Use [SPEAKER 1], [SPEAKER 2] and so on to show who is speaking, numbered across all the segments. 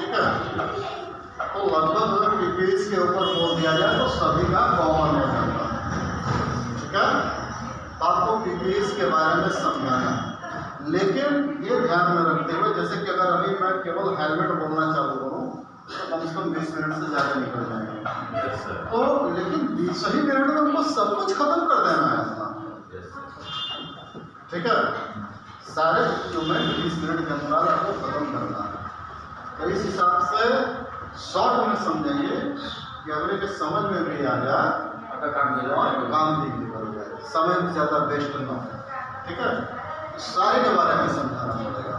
[SPEAKER 1] ठीक है। तो लगभग पीपीएस के ऊपर बोल दिया जाए तो सभी का कॉमन हो जाता है। ठीक है, आपको पीपीएस के बारे में समझाना है, लेकिन ये ध्यान में रखते हुए जैसे कि अगर अभी मैं केवल हेलमेट बोलना चालू करूँ तो कम से कम 20 मिनट से ज़्यादा निकल जाएंगे। तो लेकिन 20 ही मिनट में हमको सब कुछ खत्म कर देना है अपना। ठीक है, सारे इक्विपमेंट 20 मिनट के अंदर आपको खत्म करना है। तो इस हिसाब से शॉर्ट में समझाइए कि अगले के समझ में भी आ जाए और काम भी निकल जाए, समय भी ज़्यादा वेस्ट ना हो। ठीक है, सारे के बारे में समझाना पड़ेगा।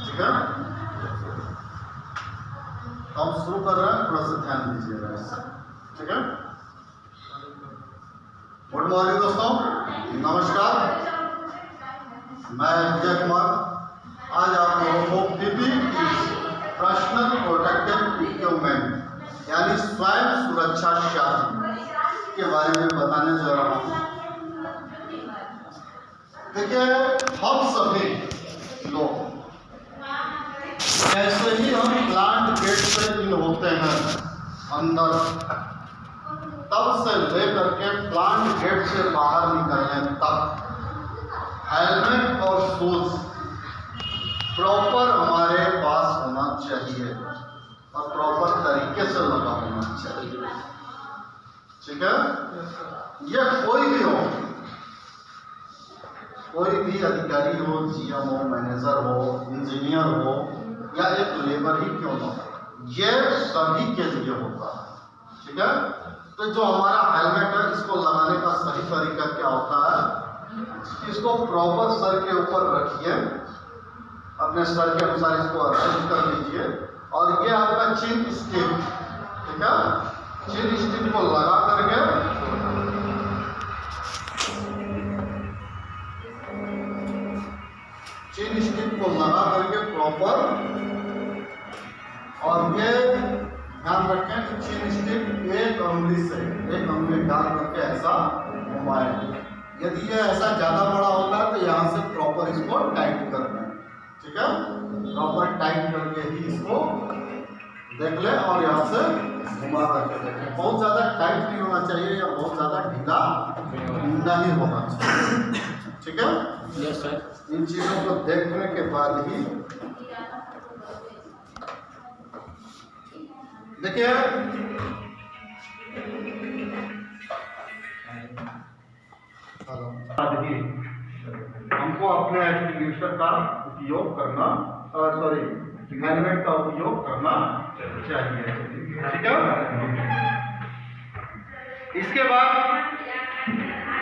[SPEAKER 1] ठीक है, तो हम शुरू कर रहे हैं, थोड़ा सा ध्यान दीजिएगा इससे। ठीक है, गुड मॉर्निंग दोस्तों, नमस्कार, मैं विजय कुमार। आज आप लोगों को पीपीई पर्सनल प्रोटेक्टिव इक्विपमेंट यानी स्वयं सुरक्षा साधन के बारे में बताने जा रहा हूँ। देखिए, हम सभी लोग जैसे ही हम प्लांट गेट से इन होते हैं अंदर, तब से लेकर के प्लांट गेट से बाहर निकलने तक हेलमेट और शूज प्रॉपर हमारे पास होना चाहिए और प्रॉपर तरीके से लगा होना चाहिए। ठीक है, यह कोई भी हो, कोई भी अधिकारी हो, जीएम हो, मैनेजर हो, इंजीनियर हो या एक लेबर ही क्यों ना हो, यह सभी के लिए होता है। ठीक है, तो जो हमारा हेलमेट है इसको लगाने का सही तरीका क्या होता है, इसको प्रॉपर सर के ऊपर रखिए, अपने सर के अनुसार इसको अरेंज कर लीजिए और ये आपका चिन स्टिक, ठीक है, चिन स्टिक को लगा करके चिन स्टिक को लगा करके प्रॉपर, और ये ध्यान रखें कि चिन स्टिक एक उंगली डाल करके ऐसा घुमाएं। यदि ये ऐसा ज़्यादा बड़ा होता है तो यहाँ से प्रॉपर इसको टाइट करना है। ठीक है, प्रॉपर टाइट करके ही इसको देख ले और यहाँ से घुमा करके देखें। बहुत ज़्यादा टाइट नहीं होना चाहिए या बहुत ज़्यादा ढीला नहीं होना चाहिए। ठीक है, यस सर। इन चीज़ों को देखने के बाद ही देखिए, हमको अपने एक्सटिंग्विशर का उपयोग करना, हेलमेट का उपयोग करना चाहिए। ठीक है, इसके बाद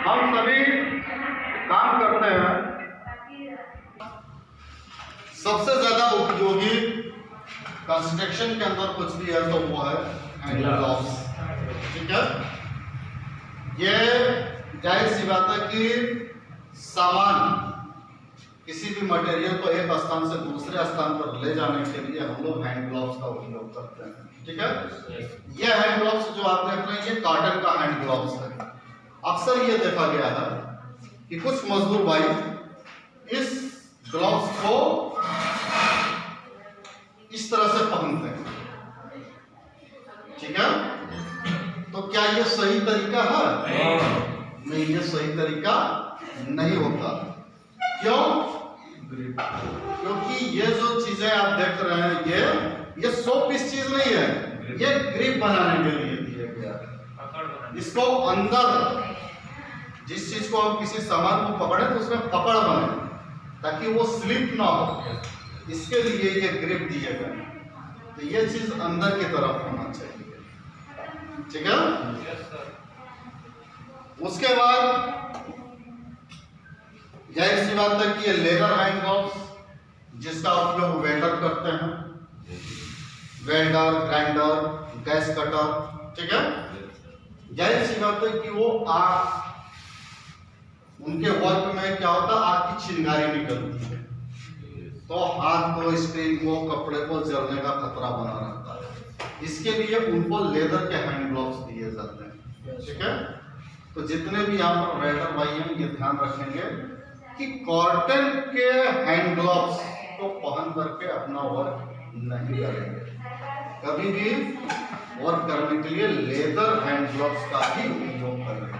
[SPEAKER 1] हम सभी काम करते हैं, सबसे ज्यादा उपयोगी कंस्ट्रक्शन के अंदर कुछ भी है तो वो है हैंड ग्लव्स। ठीक है, ये जाहिर सी बात है कि सामान, किसी भी मटेरियल को एक स्थान से दूसरे स्थान पर ले जाने के लिए हम लोग हैंड ग्लव्स का उपयोग करते हैं। ठीक है, ये हैंड ग्लव्स जो आप देख रहे हैं ये कॉटन का हैंड ग्लव्स है। अक्सर ये देखा गया है कि कुछ मजदूर भाई इस ग्लव्स को इस तरह से पहनते हैं। ठीक है, तो क्या ये सही तरीका है? नहीं, ये सही तरीका नहीं होता। क्यों? क्योंकि ये जो चीजें आप देख रहे हैं ये 100 पीस चीज नहीं है, ये ग्रिप बनाने के लिए दिया गया। इसको अंदर जिस चीज को हम किसी सामान को पकड़े तो उसमें पकड़ बने ताकि वो स्लिप ना हो, इसके लिए ये ग्रिप दिए गए। तो ये चीज अंदर की तरफ होना चाहिए। ठीक है, उसके बाद जाहिर सी बात है कि ये लेदर हैंड ग्लव्स जिसका उपयोग वेल्डर करते हैं, वेल्डर, ग्राइंडर, गैस कटर। ठीक है, जाहिर सी बात है कि वो आग, उनके वर्क में क्या होता है, आग की चिंगारी निकलती है तो हाथ को, स्क्रीन को, कपड़े को जलने का खतरा बना रहता है। इसके लिए उनको लेदर के हैंड ग्लव्स दिए जाते हैं। ठीक है, तो जितने भी यहाँ पर वेल्डर भाई हैं ये ध्यान रखेंगे कि कॉटन के हैंड ग्लव्स को पहन करके अपना वर्क नहीं करेंगे। कभी भी वर्क करने के लिए लेदर हैंड ग्लव्स का ही उपयोग करेंगे,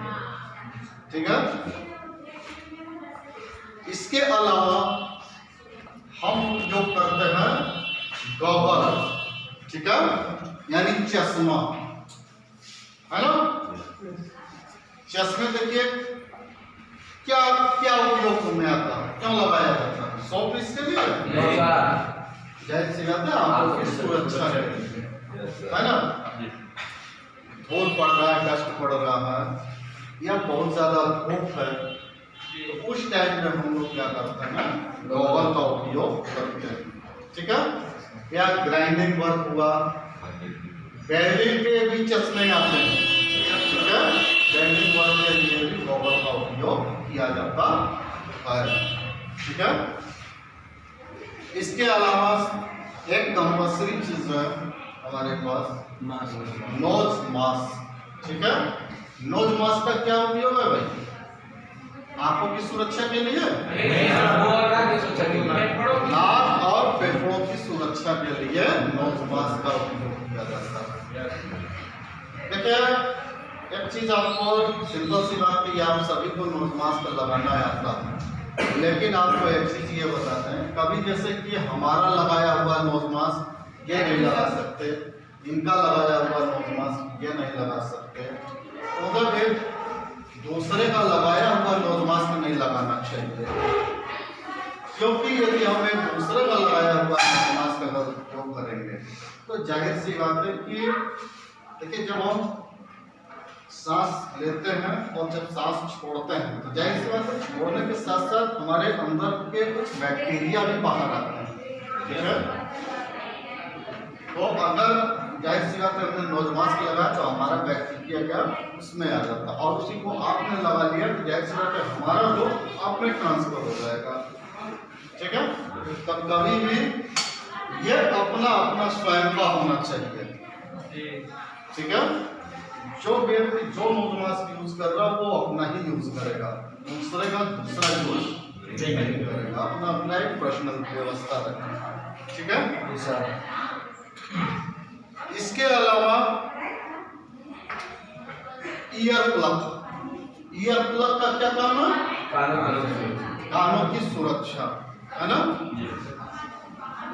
[SPEAKER 1] ठीक है। इसके अलावा हम उपयोग करते हैं गॉगल, ठीक है, यानी चश्मा, है ना। चश्मे देखिए क्या क्या उपयोग में आता है, क्यों लगाया जाता है? 100 पीस के लिए, जाहिर सी बात है आंखों की सुरक्षा के लिए, है ना। धूल पड़ रहा है, डस्ट पड़ रहा है या बहुत ज्यादा धूप है, तो उस टाइम में हम लोग क्या करते हैं, गॉगल का उपयोग करते हैं, ठीक है। या ग्राइंडिंग वर्क हुआ, वेल्डिंग के भी चश्मे आते हैं, ठीक है। वेल्डिंग वर्क के लिए भी गॉगल का उपयोग किया जाता है, ठीक है। इसके अलावा एक कंपल्सरी चीज है हमारे पास, नोज मास्क, ठीक है। नोज मास्क का क्या उपयोग है भाई? आंखों की सुरक्षा के लिए, नाक और फेफड़ों की सुरक्षा के लिए नोज मास्क का उपयोग किया जाता है। देखिए एक चीज आपको सिंपल सी बात की, आप सभी को नोज मास्क लगाना आता है, लेकिन आपको एक चीज ये बताते हैं, कभी जैसे कि हमारा लगाया हुआ नोज मास्क ये नहीं लगा सकते, इनका लगाया हुआ नोज मास्क ये नहीं लगा सकते, मतलब एक दूसरे का लगाया हुआ नोज मास्क नहीं लगाना चाहिए, क्योंकि यदि हम एक दूसरे का लगाया हुआ नोज मास्क का उपयोग करेंगे तो जाहिर सी बात है कि देखिए जब हम सांस लेते हैं और जब सांस छोड़ते हैं तो जाहिर सी बात है छोड़ने के साथ साथ हमारे अंदर के कुछ बैक्टीरिया भी बाहर आते हैं, ठीक है। तो अगर जाहिर सी बात है हमने नोज मास्क लगाया तो हमारा बैक्टीरिया क्या उसमें आ जाता है, और उसी को आपने लगा लिया तो जाहिर सी बात है हमारा रोग आप में ट्रांसफर हो जाएगा, ठीक है। तब कभी भी ये अपना अपना स्वयं का होना चाहिए, ठीक है। जो व्यक्ति जो नोज मास्क यूज कर रहा है वो अपना ही यूज करेगा, दूसरे का दूसरा यूज नहीं करेगा, अपना अपना एक पर्सनल व्यवस्था रखेगा, ठीक है। इसके अलावा ईयर प्लग, ईयर प्लग का क्या काम है? कानों की सुरक्षा, है ना।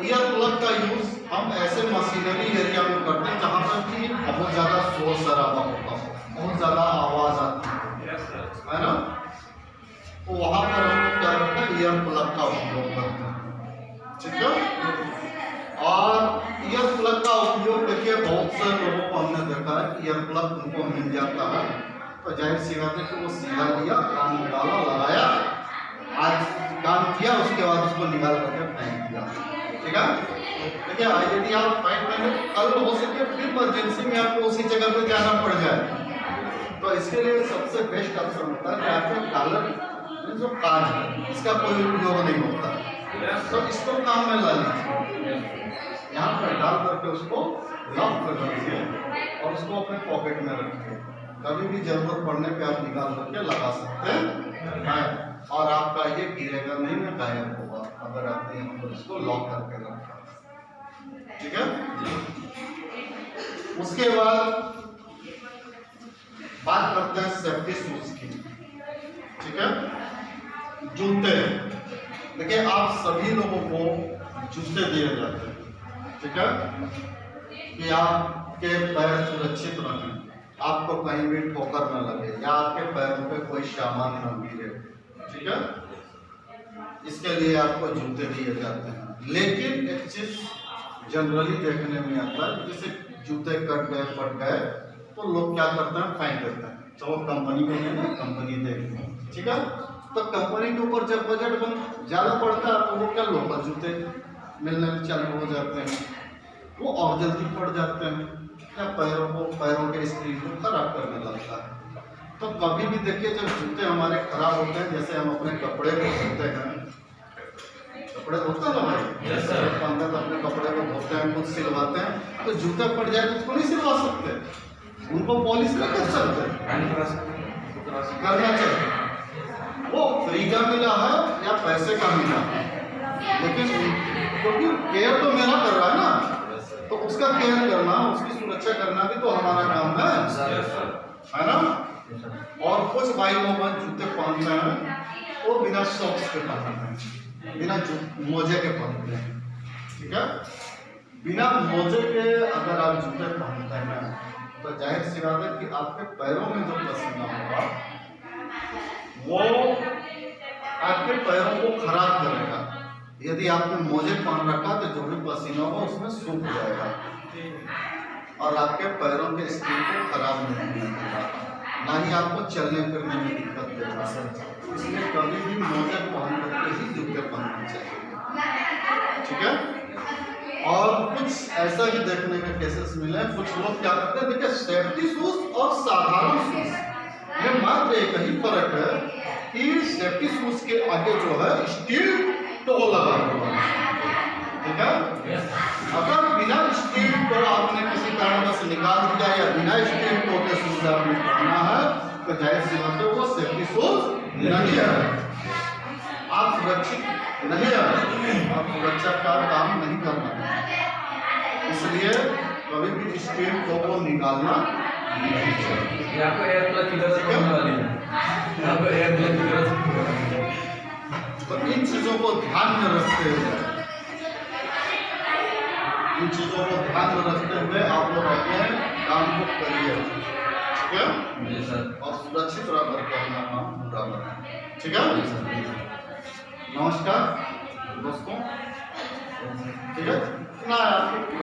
[SPEAKER 1] ईयर प्लग का यूज हम ऐसे मशीनरी एरिया में करते हैं जहां पर कि बहुत ज्यादा शोर शराबा होता है, बहुत ज्यादा आवाज आती है ना, तो वहां पर हम लोग क्या करते हैं, ईयर प्लग का उपयोग करते हैं, ठीक है। और ईयर प्लग का उपयोग देखिए बहुत से लोगों को हमने देखा है कि ईयर प्लग उनको मिल जाता है तो जाहिर सी बात है कि वो सीधा लिया, कान में डाला, लगाया, आज काम किया, उसके बाद उसको निकाल करके फेंक दिया, ठीक है। देखिए यदि आप फेंक देंगे कल हो सके फिर इमरजेंसी में आपको उसी जगह पे जाना पड़ जाए, तो इसके लिए सबसे बेस्ट ऑप्शन होता है कि आपके कॉलर जो काज है इसका कोई उपयोग नहीं होता, तो इसको काम में ला लीजिए, यहाँ पर डाल करके उसको लॉक कर दीजिए और उसको अपने पॉकेट में रखिए, कभी भी जरूरत पड़ने पे आप निकाल करके लगा सकते हैं और आपका ये गिरेगा नहीं ना, गायब होगा अगर आपने यहाँ पर इसको लॉक करके रखा, ठीक है। उसके बाद बात करते हैं सेफ्टी शूज की, ठीक है। जूते, देखिए आप सभी लोगों को जूते दिए जाते हैं, ठीक है, कि आपके पैर सुरक्षित रहें, आपको कहीं भी ठोकर न लगे या आपके पैरों पे कोई सामान न गिरे, ठीक है। इसके लिए आपको जूते दिए जाते हैं, लेकिन एक चीज जनरली देखने में आता है, जैसे जूते कट गए फट गए तो लोग क्या करते हैं, फेंक देते हैं, तो कंपनी को नहीं ना, कंपनी देखती है, ठीक है। तो कंपनी के ऊपर जब बजट ज्यादा पड़ता है तो वो क्या लोकल जूते मिलने चालू हो जाते हैं, वो और जल्दी पड़ जाते हैं या पैरों के स्क्रीन को खराब करने लगता है। तो कभी भी देखिए जब जूते हमारे खराब होते हैं, जैसे हम अपने कपड़े को धोते हैं, कपड़े धोते हैं ना भाई, पंडित अपने कपड़े को धोते हैं, खुद सिलवाते हैं, तो जूते फट जाए तो उसको नहीं सिलवा सकते, उनको पॉलिश नहीं कर सकते, करना चाहिए, वो फ्री का मिला है या पैसे का मिला है, लेकिन क्योंकि केयर तो मेरा कर रहा है ना, उसका केयर करना, उसकी सुरक्षा करना भी तो हमारा काम है ना। और कुछ भाई लोग जूते पहनते हैं वो बिना सॉक्स के पहनते हैं, बिना मोजे के पहनते हैं, ठीक है। बिना मोजे के अगर आप जूते पहनते हैं तो जाहिर सी बात है कि आपके पैरों में जो पसीना होगा वो आपके पैरों को खराब करेगा। यदि आपने मोजे पहन रखा तो जो भी पसीना होगा उसमें सूख जाएगा और आपके पैरों के स्किन को खराब नहीं होगा, ना ही आपको चलने फिरने में दिक्कत देगा। इसलिए कभी भी मोजे पहन करके ही जूते पहनने चाहिए, ठीक है। और कुछ ऐसा ही देखने के केसेस मिले, कुछ लोग क्या करते हैं, देखिए सेफ्टी शूज और साधारण शूज में मात्र एक ही फर्क है कि सेफ्टी शूज के आगे जो है स्टील टो लगा हुआ है, ठीक है। अगर बिना स्टील टो आपने किसी कारणवश निकाल दिया या बिना स्टील टो के शूज आपने पहना है तो जाहिर सी बात है वो सेफ्टी शूज नहीं है, आप सुरक्षित नहीं है, आप सुरक्षा का काम नहीं करना है। इसलिए कभी भी स्टील टो को निकालना नहीं चाहिए।
[SPEAKER 2] आपको एयर प्लग किधर से पकड़ने वाली है, आपको एयर प्लग किधर से पकड़ने वाली है।
[SPEAKER 1] तो इन चीजों को ध्यान में रखते हुए, इन चीजों को ध्यान में रखते हुए आप लोग अपने काम को करिए, ठीक है।
[SPEAKER 2] जी सर।
[SPEAKER 1] और सुरक्षित रह करके अपना काम पूरा करें, ठीक है। नमस्कार दोस्तों, ठीक है।